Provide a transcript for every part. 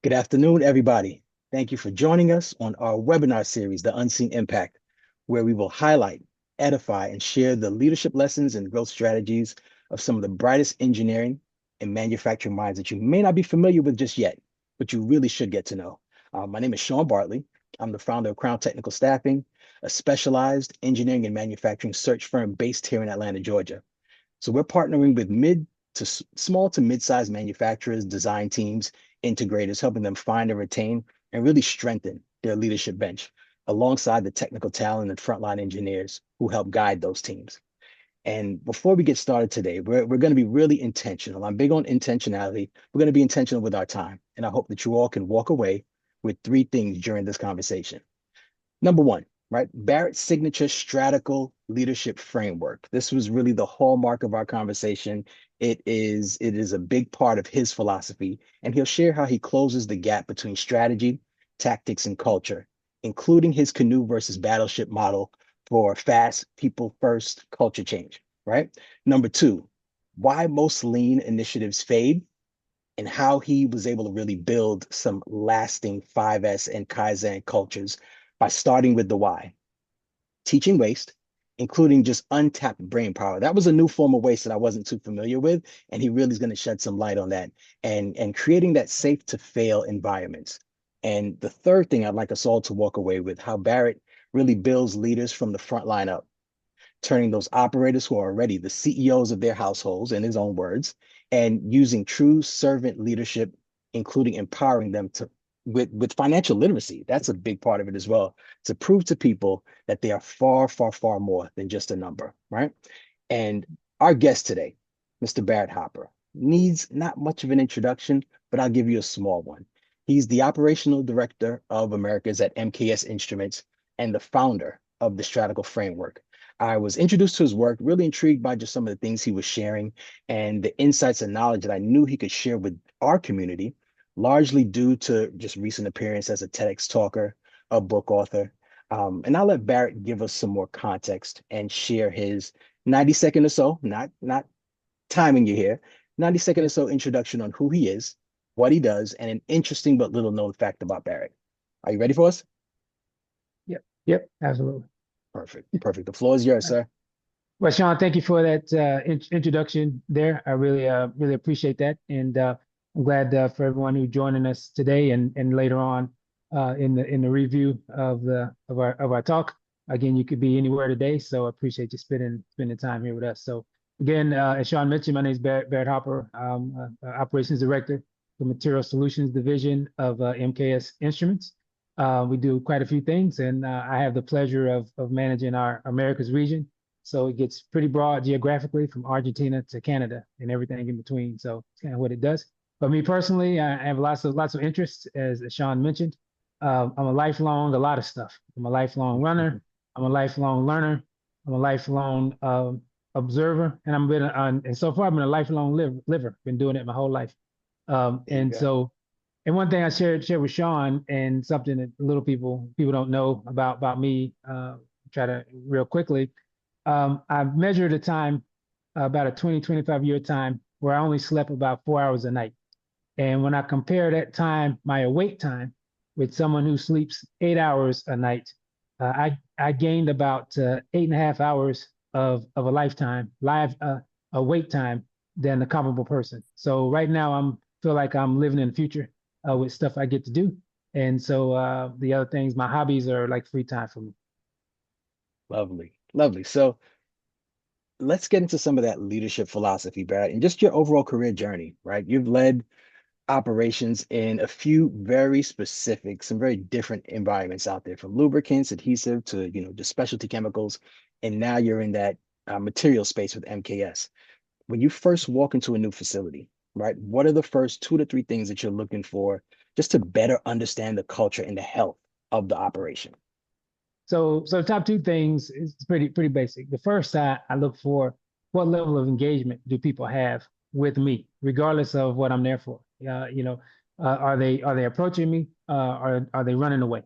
Good afternoon, everybody. Thank you for joining us on our webinar series, The Unseen Impact, where we will highlight, edify, and share the leadership lessons and growth strategies of some of the brightest engineering and manufacturing minds that you may not be familiar with just yet, but you really should get to know. My name is Sean Bartley. I'm the founder of Crown Technical Staffing, a specialized engineering and manufacturing search firm based here in Atlanta, Georgia. So we're partnering with small to mid-sized manufacturers, design teams, integrators, helping them find and retain and really strengthen their leadership bench alongside the technical talent and frontline engineers who help guide those teams. And before we get started today, we're going to be really intentional. I'm big on intentionality. We're going to be intentional with our time. And I hope that you all can walk away with three things during this conversation. Number one, right? Barrett's signature Stratical leadership framework. This was really the hallmark of our conversation. It is a big part of his philosophy, and he'll share how he closes the gap between strategy, tactics, and culture, including his canoe versus battleship model for fast, people first culture change, right? Number two, why most lean initiatives fade and how he was able to really build some lasting 5S and Kaizen cultures by starting with the why, teaching waste, including just untapped brain power. That was a new form of waste that I wasn't too familiar with, and he really is going to shed some light on that and creating that safe to fail environments. And the third thing I'd like us all to walk away with, how Barrett really builds leaders from the front line up, turning those operators who are already the CEOs of their households, in his own words, and using true servant leadership, including empowering them to with financial literacy. That's a big part of it as well, to prove to people that they are far, far, far more than just a number, right? And our guest today, Mr. Barrett Hopper, needs not much of an introduction, but I'll give you a small one. He's the operational director of Americas at MKS Instruments and the founder of the Stratical framework. I was introduced to his work, really intrigued by just some of the things he was sharing and the insights and knowledge that I knew he could share with our community, largely due to just recent appearance as a TEDx talker, a book author. And I'll let Barrett give us some more context and share his 90-second or so, not timing you here, 90-second or so introduction on who he is, what he does, and an interesting but little known fact about Barrett. Are you ready for us? Yep, absolutely. Perfect, perfect. The floor is yours, sir. Well, Sean, thank you for that introduction there. I really appreciate that, and I'm glad for everyone who's joining us today and later on in the review of our talk. Again, you could be anywhere today, so I appreciate you spending time here with us. So again, as Sean mentioned, my name is Barrett Hopper. I'm Operations Director for Material Solutions Division of MKS Instruments. We do quite a few things, and I have the pleasure of managing our Americas region. So it gets pretty broad geographically from Argentina to Canada and everything in between. So it's kind of what it does. But me personally, I have lots of interests, as Sean mentioned. I'm a a lot of stuff. I'm a lifelong runner. I'm a lifelong learner. I'm a lifelong observer, and and so far I've been a lifelong liver. Been doing it my whole life. There you And go. so and one thing I shared with Sean, and something that little people don't know about me, try to real quickly. I've measured a time, about a 25 year time, where I only slept about 4 hours a night. And when I compare that time, my awake time, with someone who sleeps 8 hours a night, I gained about 8.5 hours of a lifetime live awake time than a comparable person. So right now I'm feel like I'm living in the future with stuff I get to do. And so the other things, my hobbies are like free time for me. Lovely, lovely. So let's get into some of that leadership philosophy, Barrett, and just your overall career journey, right? You've led operations in a few very specific, some very different environments out there, from lubricants, adhesive to, just specialty chemicals. And now you're in that material space with MKS. When you first walk into a new facility, right, what are the first two to three things that you're looking for just to better understand the culture and the health of the operation? So top two things is pretty basic. The first, I look for what level of engagement do people have with me, regardless of what I'm there for. Are they approaching me? Or are they running away?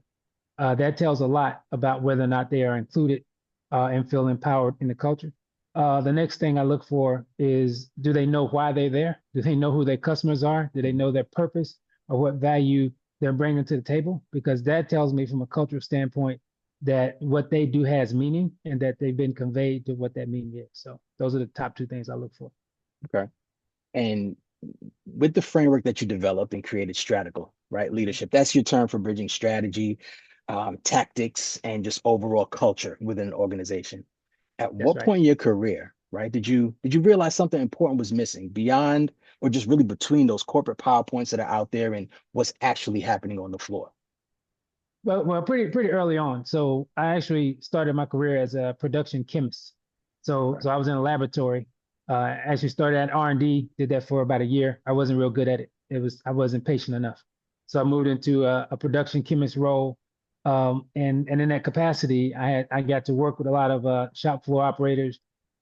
That tells a lot about whether or not they are included and feel empowered in the culture. The next thing I look for is, do they know why they're there? Do they know who their customers are? Do they know their purpose? or what value they're bringing to the table, because that tells me from a cultural standpoint that what they do has meaning and that they've been conveyed to what that meaning is. So those are the top two things I look for. Okay. And with the framework that you developed and created, Stratical, right? Leadership, that's your term for bridging strategy, tactics, and just overall culture within an organization. At That's what right. point in your career, right, did you realize something important was missing beyond or just really between those corporate PowerPoints that are out there and what's actually happening on the floor? Well, pretty early on. So I actually started my career as a production chemist. So I was in a laboratory. Actually started at R&D, did that for about a year. I wasn't real good at it. I wasn't patient enough. So I moved into a production chemist role. And in that capacity, I got to work with a lot of shop floor operators.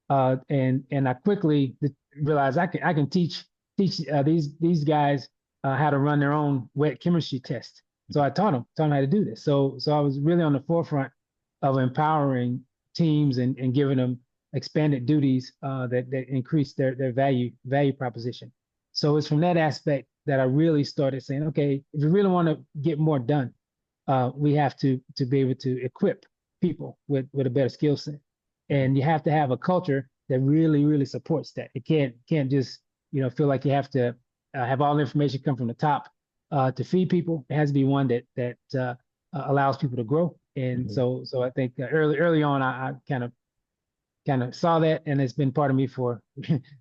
And I quickly realized I can teach these guys how to run their own wet chemistry test. So I taught them how to do this. So I was really on the forefront of empowering teams and giving them expanded duties that increase their value proposition. So it's from that aspect that I really started saying, okay, if we really want to get more done, we have to be able to equip people with a better skill set, and you have to have a culture that really supports that. It can't just feel like you have to have all the information come from the top to feed people. It has to be one that allows people to grow. And Mhm. so I think early on I kind of saw that, and it's been part of me for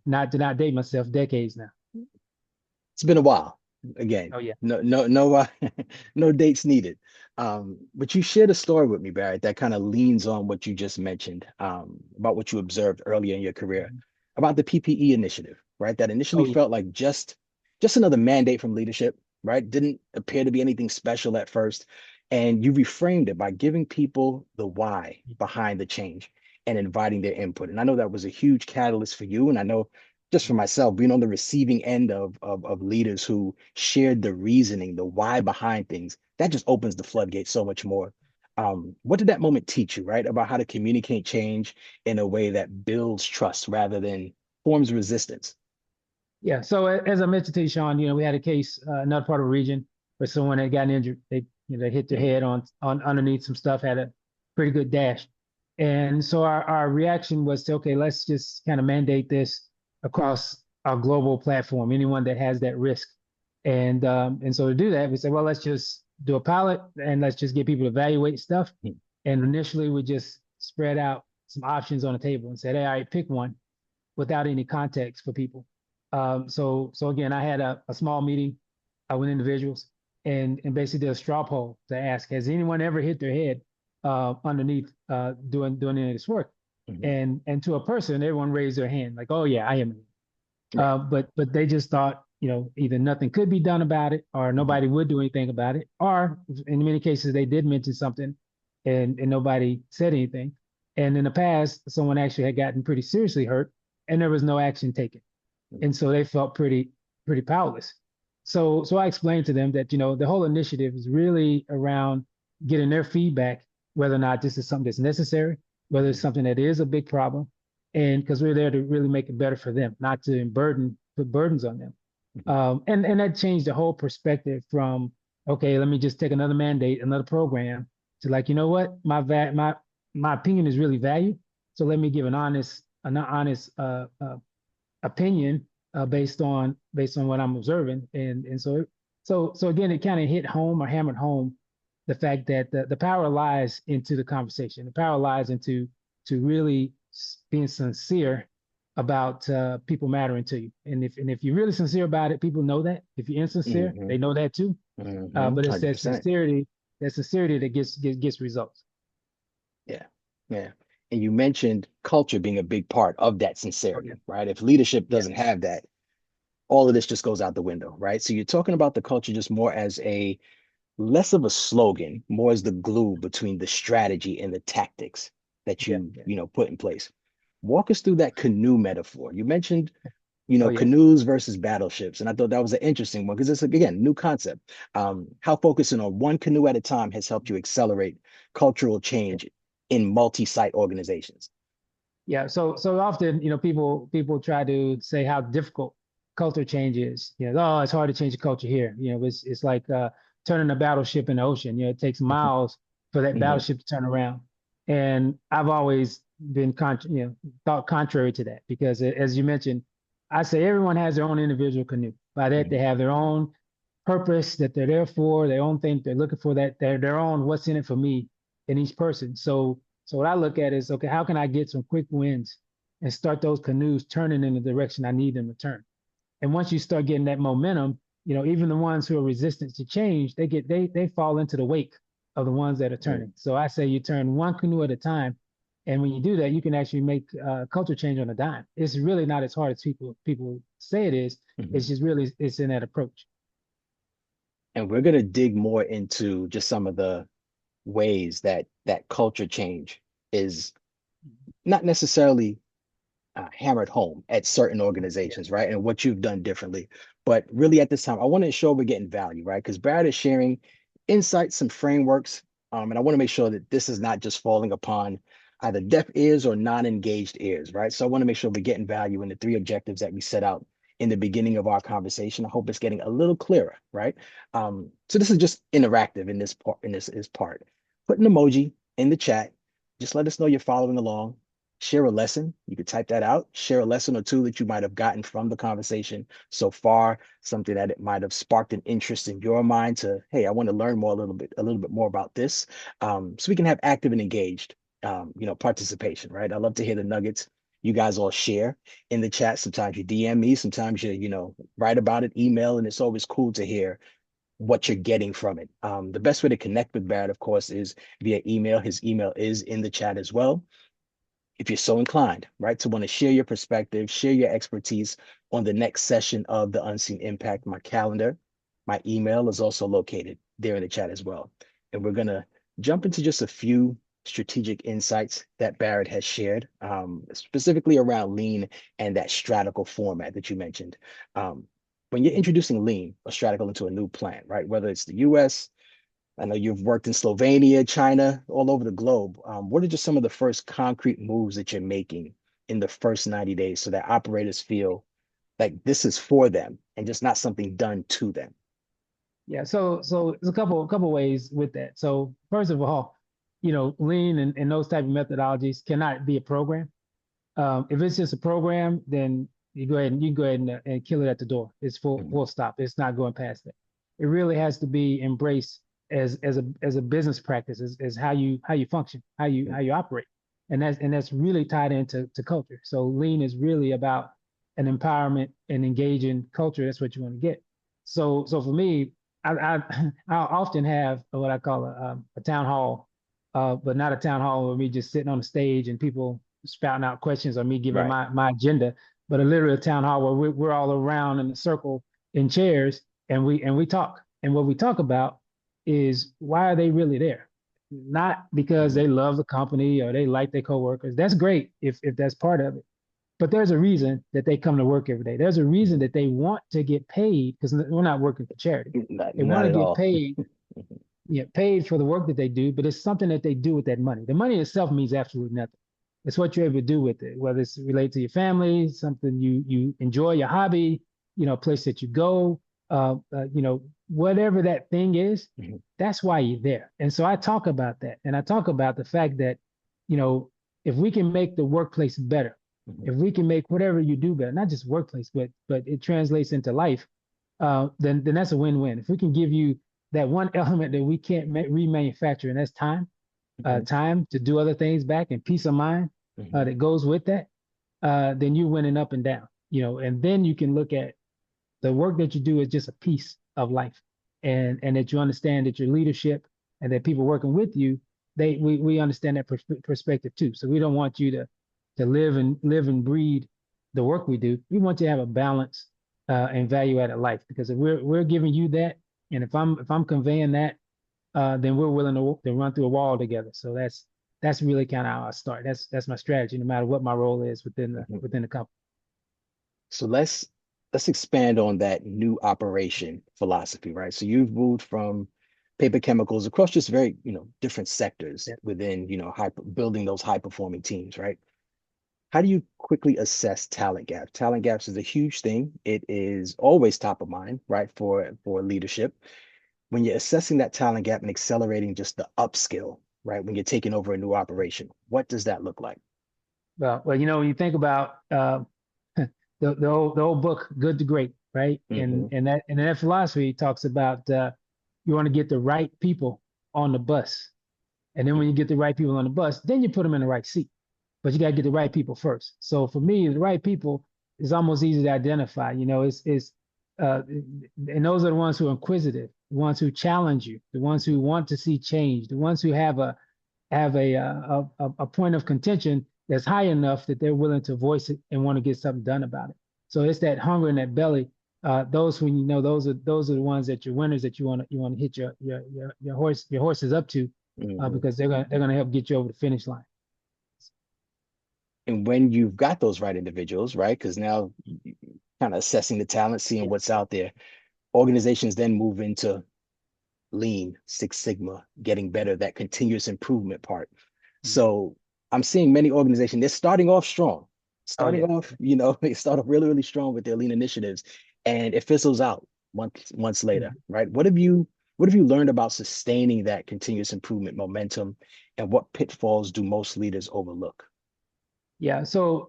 not to not date myself, decades now. It's been a while. Again, Oh yeah. no dates needed. But you shared a story with me, Barrett, that kind of leans on what you just mentioned, about what you observed earlier in your career, Mhm. about the PPE initiative, right? That initially Oh yeah. felt like just another mandate from leadership, right? Didn't appear to be anything special at first. And you reframed it by giving people the why behind the change and inviting their input. And I know that was a huge catalyst for you. And I know just for myself, being on the receiving end of leaders who shared the reasoning, the why behind things, that just opens the floodgates so much more. What did that moment teach you, right? About how to communicate change in a way that builds trust rather than forms resistance. Yeah. So as I mentioned to you, Sean, we had a case, another part of the region where someone had gotten injured. They hit their Mm, head on underneath some stuff, had a pretty good dash. And so our reaction was to, okay, let's just kind of mandate this across our global platform, anyone that has that risk. And so to do that, we said, well, let's just do a pilot and let's just get people to evaluate stuff. mm, And initially we just spread out some options on the table and said, hey, all right, pick one without any context for people. So again, I had a small meeting with individuals and basically did a straw poll to ask, has anyone ever hit their head underneath doing any of this work? mhm. And to a person, everyone raised their hand like, oh yeah, I am. Right. But they just thought, either nothing could be done about it or Mhm. nobody would do anything about it, or in many cases they did mention something and nobody said anything. And in the past, someone actually had gotten pretty seriously hurt and there was no action taken. And so they felt pretty powerless. So I explained to them that, the whole initiative is really around getting their feedback, whether or not this is something that's necessary, whether it's Mhm. something that is a big problem, and because we're there to really make it better for them, not to put burdens on them. Mhm. And that changed the whole perspective from, okay, let me just take another mandate, another program, to like, you know what, my opinion is really valued. So let me give an honest opinion based on what I'm observing, and so again, it kind of hit home or hammered home the fact that the power lies into the conversation. The power lies into to really being sincere about people mattering to you, and if you're really sincere about it, people know that. If you're insincere, Mhm. they know that too. Mhm. But it's 100%. that sincerity that gets results. Yeah. Yeah. And you mentioned culture being a big part of that Oh yeah, sincerity, right? If leadership yeah, doesn't have that, all of this just goes out the window, right? So you're talking about the culture just more as a less of a slogan, more as the glue between the strategy and the tactics that yeah, you, yeah. put in place. Walk us through that canoe metaphor. You mentioned, Oh yeah. canoes versus battleships, and I thought that was an interesting one because it's again new concept. How focusing on one canoe at a time has helped you accelerate cultural Yeah. change in multi-site organizations. Yeah, so often, people try to say how difficult culture change is. Oh, it's hard to change the culture here. It's like turning a battleship in the ocean. It takes miles for that Hmm. battleship to turn around. And I've always been thought contrary to that because as you mentioned, I say everyone has their own individual canoe. By that, they Hmm. have their own purpose that they're there for, their own thing they're looking for, that they're their own what's in it for me in each person. So what I look at is, okay, how can I get some quick wins and start those canoes turning in the direction I need them to turn? And once you start getting that momentum, even the ones who are resistant to change, they fall into the wake of the ones that are turning. So I say you turn one canoe at a time, and when you do that, you can actually make culture change on a dime. It's really not as hard as people say it is. Hmm. It's just really it's in that approach. And we're going to dig more into just some of the ways that culture change is not necessarily hammered home at certain Yeah. organizations, right? And what you've done differently. But really, at this time, I want to ensure we're getting value, right? Because Barrett is sharing insights, some frameworks, and I want to make sure that this is not just falling upon either deaf ears or non-engaged ears, right? So I want to make sure we're getting value in the three objectives that we set out in the beginning of our conversation. I hope it's getting a little clearer, right? So this is just interactive in this part. In this is part. Put an emoji in the chat. Just let us know you're following along. Share a lesson. You could type that out. Share a lesson or two that you might have gotten from the conversation so far, something that it might have sparked an interest in your mind to, hey, I want to learn more a little bit more about this. So we can have active and engaged, participation, right? I love to hear the nuggets you guys all share in the chat. Sometimes you DM me, sometimes you write about it, email, and it's always cool to hear what you're getting from it. The best way to connect with Barrett, of course, is via email. His email is in the chat as well if you're so inclined, right, to want to share your perspective, share your expertise on the next session of the Unseen Impact, my calendar, my email is also located there in the chat as well. And we're going to jump into just a few strategic insights that Barrett has shared, specifically around lean and that stratical format that you mentioned. When you're introducing lean or stratical into a new plant, right, whether it's the US, I know you've worked in Slovenia, China, all over the globe. What are just some of the first concrete moves that you're making in the first 90 days so that operators feel like this is for them and just not something done to them? Yeah, so there's a couple ways with that. So first of all, lean and those type of methodologies cannot be a program. If it's just a program, then you can go ahead and kill it at the door. It's full Mhm. stop. It's not going past that. It really has to be embraced as a business practice, as how you function, how you operate, and that's really tied into culture. So lean is really about an empowerment and engaging culture. That's what you want to get. So for me, I often have what I call a town hall, but not a town hall with me just sitting on the stage and people spouting out questions or me giving Right. my agenda, but a literal town hall where we're all around in a circle in chairs and we talk. And what we talk about is why are they really there? Not because Mhm. they love the company or they like their coworkers. That's great if that's part of it. But there's a reason that they come to work every day. There's a reason Mhm. that they want to get paid because we're not working for charity. They want Not to at get all. paid, paid for the work that they do, but it's something that they do with that money. The money itself means absolutely nothing. It's what you're able to do with it, whether it's related to your family, something you enjoy, your hobby, a place that you go, whatever that thing is, Mhm. that's why you're there. And so I talk about that, and I talk about the fact that, you know, if we can make the workplace better, Mhm. if we can make whatever you do better, not just workplace, but it translates into life, then that's a win-win. If we can give you that one element that we can't remanufacture, and that's time, Mhm. time to do other things back, and peace of mind Mhm. that goes with that, then you're winning up and down. And then you can look at the work that you do is just a piece of life, and that you understand that your leadership and that people working with you, we understand that perspective too. So we don't want you to live and breed the work we do. We want you to have a balance and value added life because if we're giving you that, and if I'm conveying that, then we're willing to run through a wall together. So that's really kind of how I start. That's my strategy, no matter what my role is within the Mhm. within the company. So let's expand on that new operation philosophy, right? So you've moved from paper chemicals across just very, different sectors Yeah. within, building those high performing teams, right? how do you quickly assess talent gaps? Talent gaps is a huge thing. It is always top of mind, right, for leadership. When you're assessing that talent gap and accelerating just the upskill, right, when you're taking over a new operation, what does that look like? Well, when you think about the old book, Good to Great, right? Hmm. And that philosophy talks about you want to get the right people on the bus, and then when you get the right people on the bus, then you put them in the right seat. But you got to get the right people first. So for me, the right people is almost easy to identify. And those are the ones who are inquisitive, the ones who challenge you, the ones who want to see change, the ones who have a point of contention that's high enough that they're willing to voice it and want to get something done about it. So it's that hunger in that belly. Those when you know those are the ones that you're winners that you want to hit your horses up to, Hmm. because they're gonna help get you over the finish line. And when you've got those right individuals, right, because now kind of assessing the talent, seeing Yeah. what's out there, organizations then move into lean, Six Sigma, getting better, that continuous improvement part. So I'm seeing many organizations, they're starting off strong, Oh starting yeah. off, they start off really, really strong with their lean initiatives and it fizzles out months later, Mhm. right? What have you learned about sustaining that continuous improvement momentum and what pitfalls do most leaders overlook? Yeah. So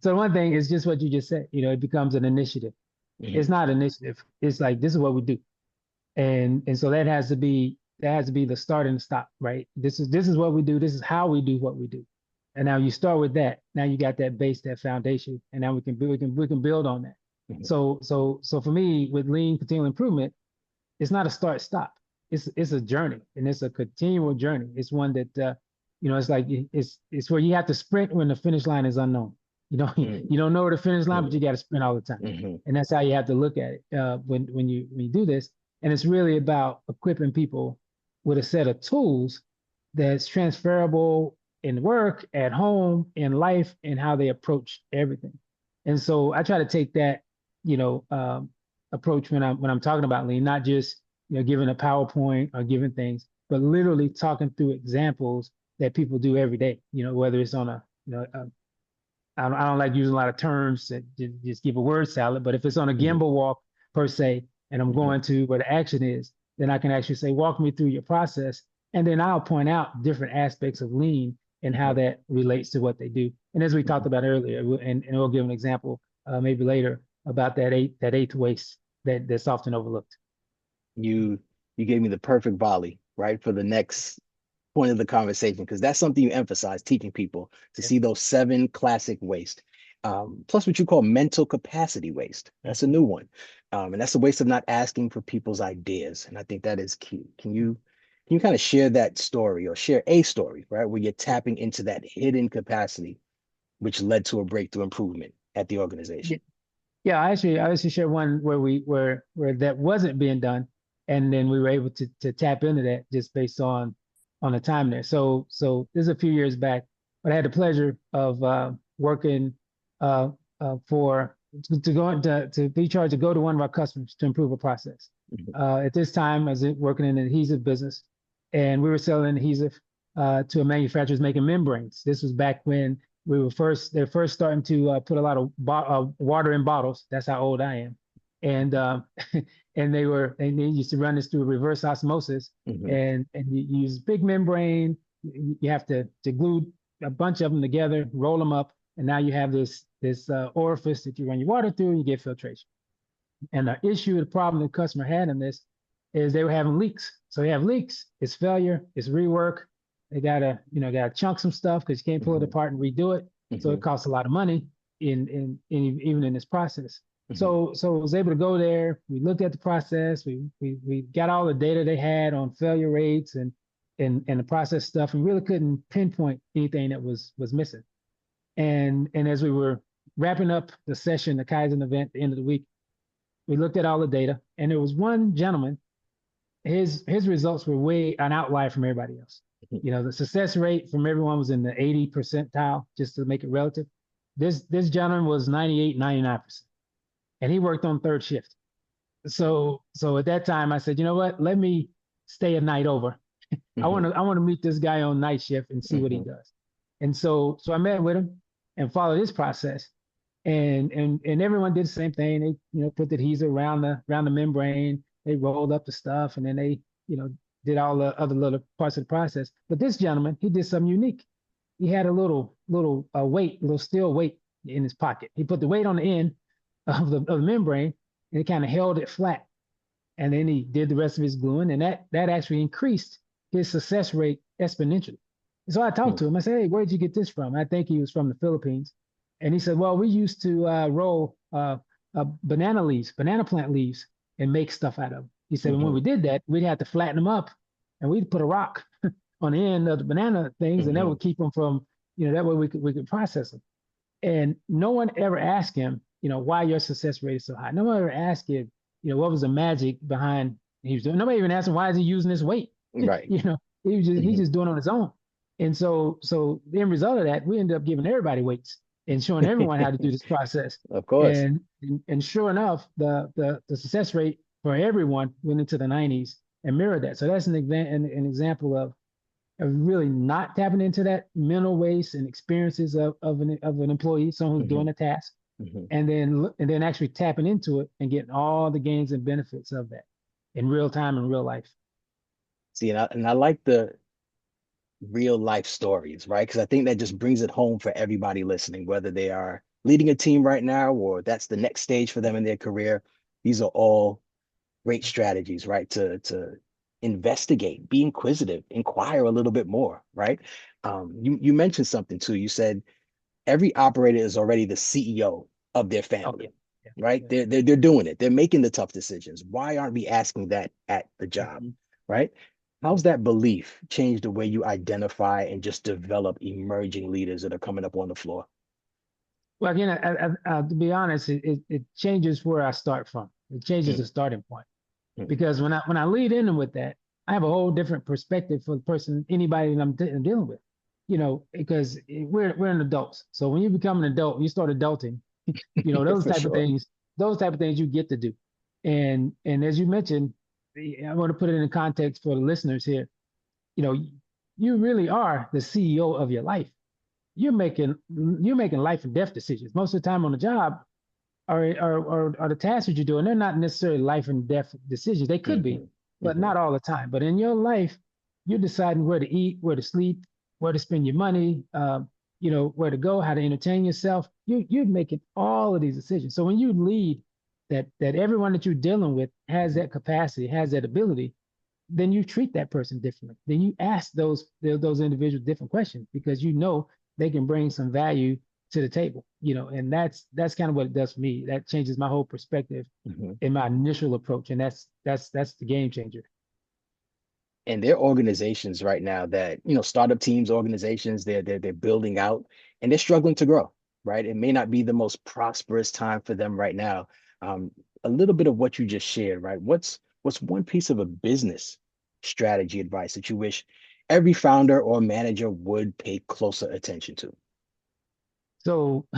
one thing is just what you just said. It becomes an initiative. It's Hmm. not initiative. It's like this is what we do. And so that has to be the start and the stop, right? This is what we do. This is how we do what we do. And now you start with that. Now you got that base, that foundation, and now we can build on that. Hmm. So for me, with lean continual improvement, it's not a start stop. It's a journey, and it's a continual journey. It's one that it's like it's where you have to sprint when the finish line is unknown. You know, you don't know where the finish line, but you got to sprint all the time, Hmm. and that's how you have to look at it when you do this. And it's really about equipping people with a set of tools that's transferable in work, at home, in life, and how they approach everything. And so I try to take that, you know, um, approach when I'm talking about lean, not just giving a PowerPoint or giving things, but literally talking through examples that people do every day. Whether it's on I don't like using a lot of terms that just give a word salad, but if it's on a Hmm. gimbal walk per se, and I'm Hmm. going to where the action is, then I can actually say, walk me through your process, and then I'll point out different aspects of lean and how Hmm. that relates to what they do. And as we talked Hmm. about earlier, and we'll give an example maybe later about that eighth waste that's often overlooked. You you gave me the perfect volley, right, for the next point of the conversation, because that's something you emphasize teaching people to Yeah. see those seven classic waste. Plus what you call mental capacity waste. That's a new one. And that's the waste of not asking for people's ideas. And I think that is key. Can you kind of share that story or share a story, right, where you're tapping into that hidden capacity, which led to a breakthrough improvement at the Yeah. organization? Yeah, I actually shared one where that wasn't being done, and then we were able to tap into that just based on the time there. So this is a few years back, but I had the pleasure of working uh, for to go to be charged to go to one of our customers to improve a process. Mhm. At this time, I was working in an adhesive business, and we were selling adhesive to a manufacturer making membranes. This was back when they're first starting to put a lot of water in bottles. That's how old I am. And and they used to run this through reverse osmosis, Mhm. and you use big membrane. You have to glue a bunch of them together, roll them up, and now you have this orifice that you run your water through, and you get filtration. And the problem the customer had in this is they were having leaks. So they have leaks, it's failure, it's rework. They gotta chunk some stuff because you can't pull it Mhm. apart and redo it. So it Mhm. costs a lot of money even in this process. Mhm. So I was able to go there. We looked at the process. We got all the data they had on failure rates and the process stuff, and really couldn't pinpoint anything that was missing. And as we were wrapping up the session, the Kaizen event at the end of the week, we looked at all the data, and there was one gentleman. His results were way an outlier from everybody else. The success rate from everyone was in the 80 percentile, just to make it relative. This gentleman was 98, 99%, and he worked on third shift. So at that time, I said, you know what? Let me stay a night over. I want Mhm. to I want to meet this guy on night shift and see what he Mhm. does. And so I met with him, and follow this process. And everyone did the same thing. They, put the adhesive around the membrane. They rolled up the stuff, and then they, did all the other little parts of the process. But this gentleman, he did something unique. He had a little weight, little steel weight in his pocket. He put the weight on the end of the membrane, and it kind of held it flat. And then he did the rest of his gluing, and that actually increased his success rate exponentially. And so I talked to him. I said, "Hey, where did you get this from?" I think he was from the Philippines. And he said, "Well, we used to roll banana plant leaves, and make stuff out of them." He said, "When we did that, we'd have to flatten them up, and we'd put a rock on the end of the banana things, and that would keep them from, that way we could process them." And no one ever asked him, why your success rate is so high. No one ever asked him, what was the magic behind he was doing. Nobody even asked him, why is he using this weight? Right. He's just doing it on his own. And so the end result of that, we ended up giving everybody weights and showing everyone how to do this process. Of course. And sure enough, the success rate for everyone went into the 90s and mirrored that. So that's an example of really not tapping into that mental waste and experiences of an employee, someone who's doing a task, and then actually tapping into it and getting all the gains and benefits of that in real time in real life. See, and I like the real life stories, right? Because I think that just brings it home for everybody listening, whether they are leading a team right now or that's the next stage for them in their career. These are all great strategies, right? To investigate, be inquisitive, inquire a little bit more, right? You mentioned something too. You said every operator is already the CEO of their family, right? Yeah. They're doing it. They're making the tough decisions. Why aren't we asking that at the job, right? How's that belief changed the way you identify and just develop emerging leaders that are coming up on the floor? Well, again, to be honest, it changes where I start from. It changes the starting point. Because when I lead in with that, I have a whole different perspective for the person, anybody that I'm dealing with, because we're an adults. So when you become an adult, you start adulting, those type of things you get to do. And as you mentioned, I want to put it in context for the listeners here. You really are the CEO of your life. You're making life and death decisions. Most of the time on the job, are the tasks that you're doing, they're not necessarily life and death decisions. They could be, but not all the time. But in your life, you're deciding where to eat, where to sleep, where to spend your money, where to go, how to entertain yourself. You're making all of these decisions. So when you lead that everyone that you're dealing with has that capacity, has that ability, then you treat that person differently. Then you ask those individuals different questions because they can bring some value to the table, and that's kind of what it does for me. That changes my whole perspective in my initial approach, and that's the game changer. And there are organizations right now that, startup teams, organizations, they're building out and they're struggling to grow, right? It may not be the most prosperous time for them right now. A little bit of what you just shared, right? What's one piece of a business strategy advice that you wish every founder or manager would pay closer attention to? So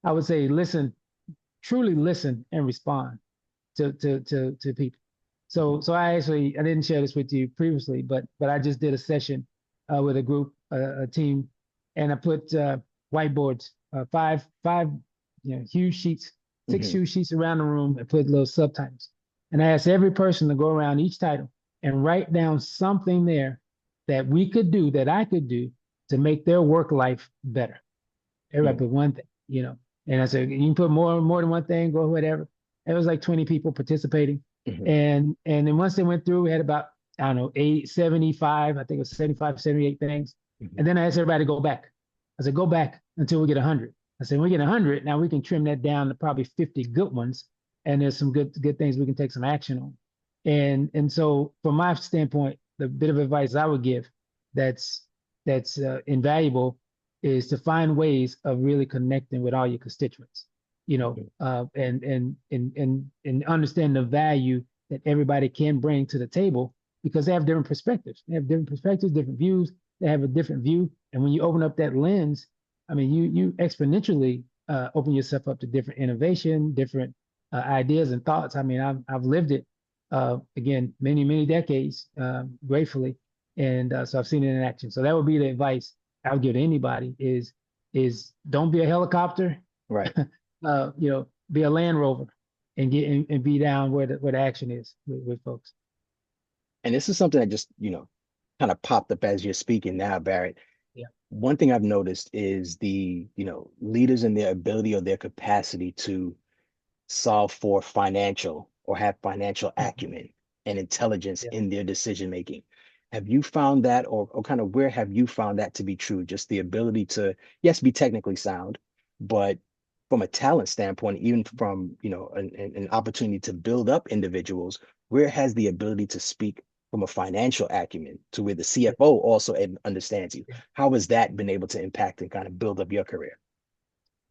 I would say truly listen and respond to people. So I didn't share this with you previously, but I just did a session with a group, a team, and I put whiteboards, five huge sheets, 6 huge sheets around the room, and put little subtitles. And I asked every person to go around each title and write down something there that we could do, that I could do to make their work life better. Everybody put one thing, and I said, you can put more than one thing, go whatever. It was like 20 people participating. And then once they went through, we had about, I don't know, 75, I think it was 75, 78 things. And then I asked everybody to go back. I said, go back until we get 100. I said, when we get 100, now we can trim that down to probably 50 good ones. And there's some good things we can take some action on. And so from my standpoint, the bit of advice I would give that's invaluable is to find ways of really connecting with all your constituents, and understand the value that everybody can bring to the table because they have different perspectives. They have different perspectives, different views. They have a different view. And when you open up that lens, I mean, you exponentially open yourself up to different innovation, different ideas and thoughts. I mean, I've lived it, again, many, many decades, gratefully. And so I've seen it in action. So that would be the advice I would give to anybody is is don't be a helicopter, Right. be a Land Rover and and be down where the action is with folks. And this is something that just, kind of popped up as you're speaking now, Barrett. Yeah. One thing I've noticed is the, leaders and their ability or their capacity to solve for financial or have financial Mhm. acumen and intelligence Yeah. in their decision making. Have you found that, or kind of where have you found that to be true? Just the ability to, yes, be technically sound, but from a talent standpoint, even from, an opportunity to build up individuals, where has the ability to speak from a financial acumen to where the Yeah. CFO also understands you? Yeah. How has that been able to impact and kind of build up your career?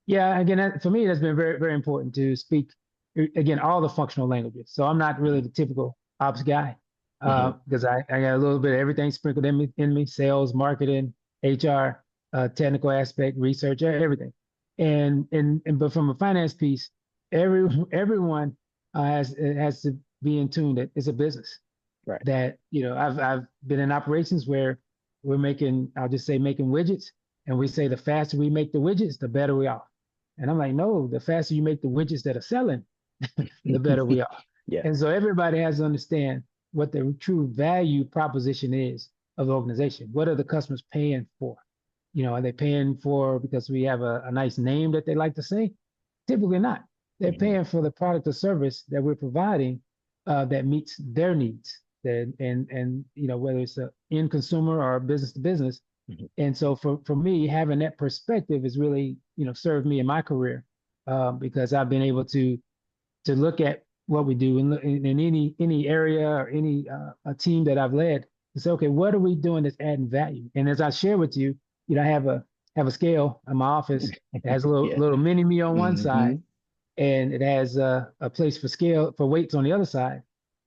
Yeah, again, for me, that's been very, very important to speak again all the functional languages. So I'm not really the typical ops guy Hmm. because I got a little bit of everything sprinkled in me, sales, marketing, HR, technical aspect, research, everything. And but from a finance piece, everyone has to be in tune that it's a business. Right. That I've been in operations where we're making, I'll just say making widgets, and we say the faster we make the widgets, the better we are. And I'm like, no, the faster you make the widgets that are selling, the better we are. Yeah. And so everybody has to understand what the true value proposition is of the organization. What are the customers paying for? Are they paying for because we have a nice name that they like to say? Typically not. They're Hmm. paying for the product or service that we're providing that meets their needs. And whether it's a end consumer or business to business. Hmm. And so for me, having that perspective has really served me in my career because I've been able to look at what we do in any area or any a team that I've led and say, okay, what are we doing that's adding value? And as I share with you, I have a scale in my office. It has a little Yeah. little mini me on one Hmm. side, and it has a place for weights on the other side,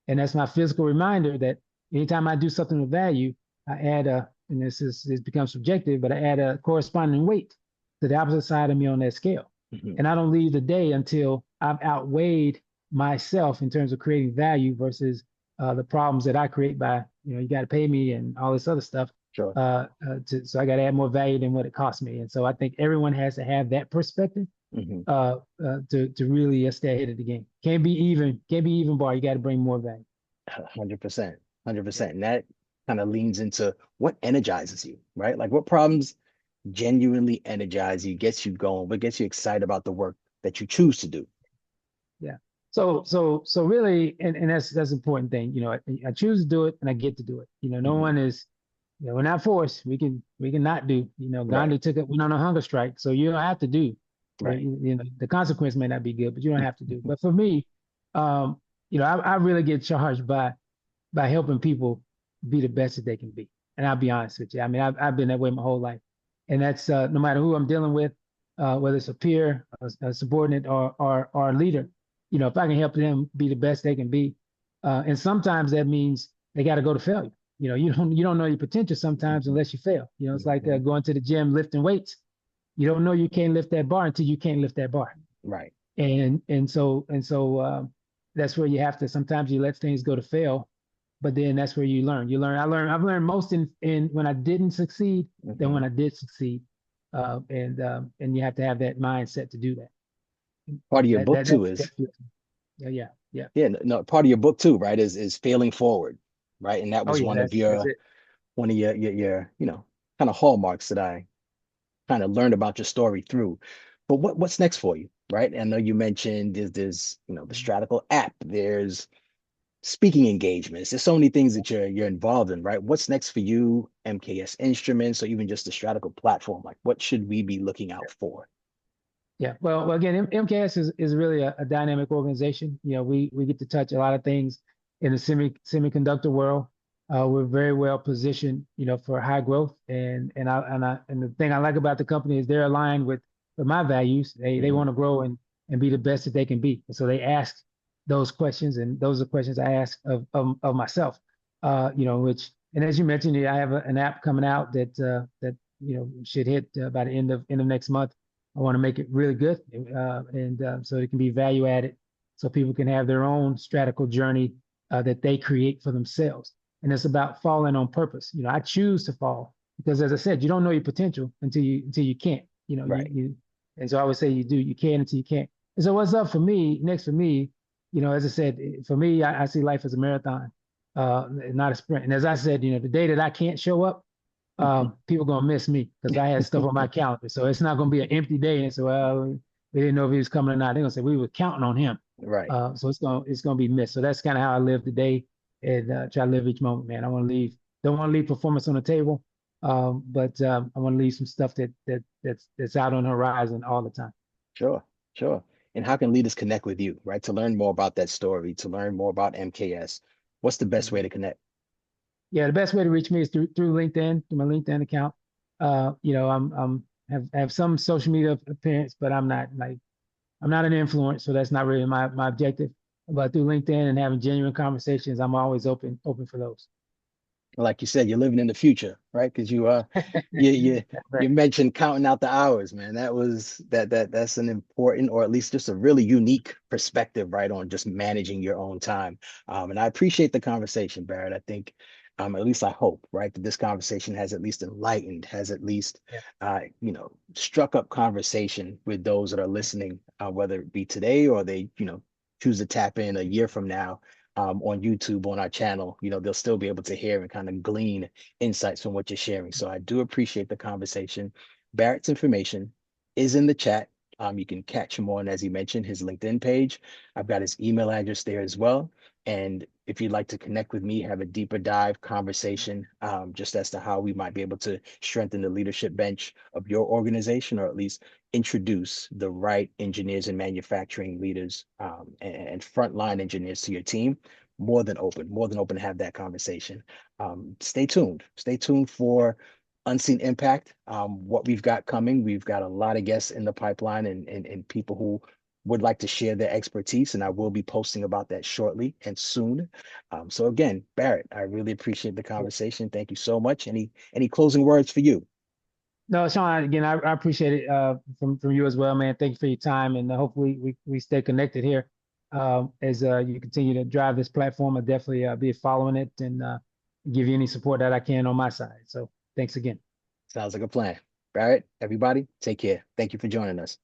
and that's my physical reminder that anytime I do something of value, I add and this becomes subjective, but I add a corresponding weight to the opposite side of me on that scale, Hmm. and I don't leave the day until I've outweighed myself in terms of creating value versus the problems that I create by you got to pay me and all this other stuff. Sure. So I got to add more value than what it costs me, and so I think everyone has to have that perspective Hmm. to really stay ahead of the game. Can't be even bar. You got to bring more value. 100%. Yeah. 100%. And that kind of leans into what energizes you, right? Like what problems genuinely energize you, gets you going, what gets you excited about the work that you choose to do. Yeah. So really, and that's an important thing. I choose to do it and I get to do it. No Hmm. one is, we're not forced. We can not do. Right. Gandhi went on a hunger strike, so you don't have to do. Right. The consequence may not be good, but you don't have to do. But for me, um, I really get charged by helping people be the best that they can be. And I'll be honest with you. I mean, I've been that way my whole life. And that's no matter who I'm dealing with, whether it's a peer, a subordinate, or a leader, if I can help them be the best they can be. And sometimes that means they got to go to failure. You don't know your potential sometimes Hmm. unless you fail. It's like Hmm. going to the gym, lifting weights. You don't know you can't lift that bar until you can't lift that bar. Right. And so that's where you have to sometimes you let things go to fail, but then that's where you learn. I've learned most in when I didn't succeed than Hmm. when I did succeed. And you have to have that mindset to do that. Part of your That book that too that's is, that's yeah, yeah, yeah. yeah, no, part of your book too, right, is failing forward, right? And that Oh was yeah, that's it. one of your kind of hallmarks that I kind of learned about your story through. But what's next for you, right? I know you mentioned there's the Mhm. Stratical app, there's speaking engagements. There's so many things that you're involved in, right? What's next for you, MKS Instruments, or even just the Stratical platform? Like, what should we be looking out for? Yeah. Well, again, MKS is really a dynamic organization. We get to touch a lot of things in the semiconductor world. We're very well positioned, for high growth. And the thing I like about the company is they're aligned with my values. They Hmm. want to grow and be the best that they can be. And so they ask those questions, and those are questions I ask of myself. Which and as you mentioned, I have an app coming out that should hit by the end of next month. I want to make it really good, and so it can be value added, so people can have their own stratical journey that they create for themselves. And it's about falling on purpose. I choose to fall because, as I said, you don't know your potential until you can't. Right. and so I would say you can until you can't. And so what's up for me, next for me, as I said, for me, I see life as a marathon, not a sprint. And as I said, the day that I can't show up, people gonna miss me because I had stuff on my calendar. So it's not gonna be an empty day. And so, well, we didn't know if he was coming or not. They're gonna say we were counting on him. Right. So it's gonna be missed. So that's kind of how I live today, and try to live each moment, man. I want to leave. Don't want to leave performance on the table, but I want to leave some stuff that's out on the horizon all the time. Sure. Sure. And how can leaders connect with you, right? To learn more about that story, to learn more about MKS, what's the best way Mhm. to connect? Yeah, the best way to reach me is through LinkedIn, through my LinkedIn account. I'm have some social media appearance, but I'm not an influencer, so that's not really my objective. But through LinkedIn and having genuine conversations, I'm always open for those. Like you said, you're living in the future, right? Because you Right. you mentioned counting out the hours, man. That's an important, or at least just a really unique perspective, right, on just managing your own time. And I appreciate the conversation, Barrett. I think, at least I hope, right, that this conversation has at least enlightened, has at least, Yeah. struck up conversation with those that are listening, whether it be today or they, choose to tap in a year from now, on YouTube on our channel, they'll still be able to hear and kind of glean insights from what you're sharing. So I do appreciate the conversation. Barrett's information is in the chat. You can catch him on, as he mentioned, his LinkedIn page. I've got his email address there as well. And if you'd like to connect with me, have a deeper dive conversation, just as to how we might be able to strengthen the leadership bench of your organization, or at least introduce the right engineers and manufacturing leaders, and frontline engineers to your team, more than open to have that conversation. Stay tuned. Stay tuned for Unseen Impact. What we've got coming, we've got a lot of guests in the pipeline, and people who would like to share their expertise, and I will be posting about that shortly and soon. So again, Barrett, I really appreciate the Yeah. conversation. Thank you so much. Any closing words for you? No, Sean, again, I appreciate it from you as well, man. Thank you for your time, and hopefully we stay connected here as you continue to drive this platform. I'll definitely be following it and give you any support that I can on my side. So thanks again. Sounds like a plan. Barrett, everybody, take care. Thank you for joining us.